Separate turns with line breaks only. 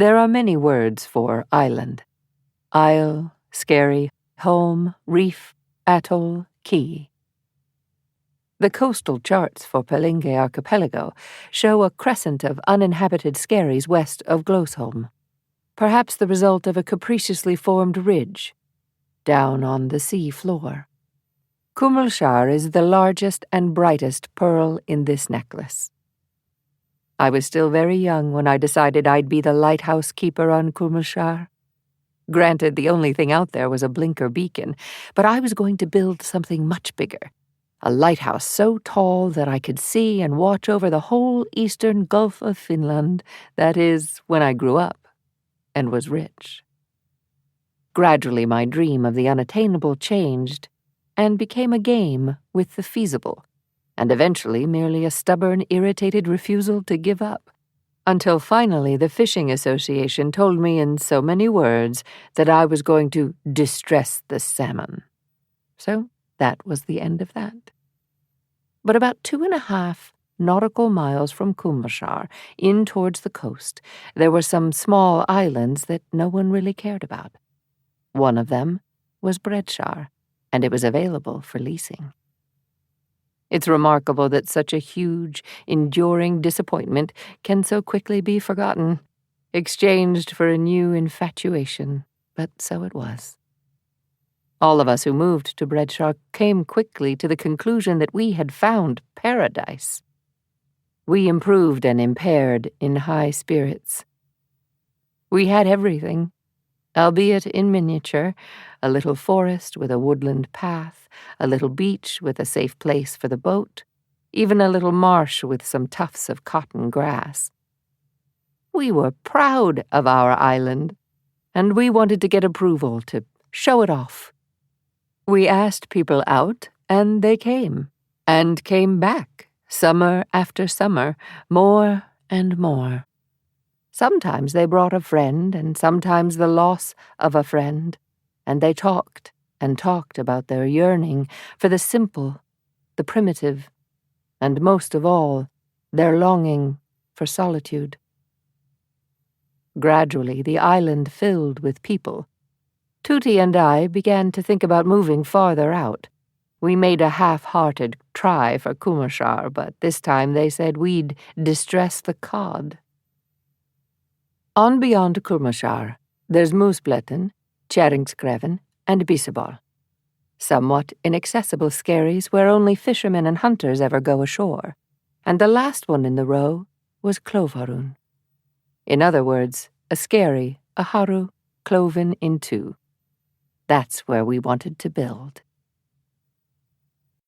There are many words for island: isle, scary, home, reef, atoll, key. The coastal charts for Pelinge Archipelago show a crescent of uninhabited skerries west of Glosholm, perhaps the result of a capriciously formed ridge down on the sea floor. Kummelshar is the largest and brightest pearl in this necklace. I was still very young when I decided I'd be the lighthouse keeper on Kummelshar. Granted, the only thing out there was a blinker beacon, but I was going to build something much bigger. A lighthouse so tall that I could see and watch over the whole eastern Gulf of Finland, that is, when I grew up and was rich. Gradually my dream of the unattainable changed and became a game with the feasible, and eventually merely a stubborn, irritated refusal to give up, until finally the Fishing Association told me in so many words that I was going to distress the salmon. So that was the end of that. But about 2.5 nautical miles from Kummelshar, in towards the coast, there were some small islands that no one really cared about. One of them was Bredshar, and it was available for leasing. It's remarkable that such a huge, enduring disappointment can so quickly be forgotten, exchanged for a new infatuation, but so it was. All of us who moved to Bredshar came quickly to the conclusion that we had found paradise. We improved and impaired in high spirits. We had everything, albeit in miniature: a little forest with a woodland path, a little beach with a safe place for the boat, even a little marsh with some tufts of cotton grass. We were proud of our island, and we wanted to get approval to show it off. We asked people out, and they came, and came back, summer after summer, more and more. Sometimes they brought a friend, and sometimes the loss of a friend, and they talked and talked about their yearning for the simple, the primitive, and most of all, their longing for solitude. Gradually, the island filled with people. Tooti and I began to think about moving farther out. We made a half-hearted try for Kummelshar, but this time they said we'd distress the cod. On beyond Kummelshar, there's Moospletten, Kjerringskreven, and Bissebal, somewhat inaccessible skerries where only fishermen and hunters ever go ashore, and the last one in the row was Klovharun. In other words, a skerry, a haru, cloven in two. That's where we wanted to build.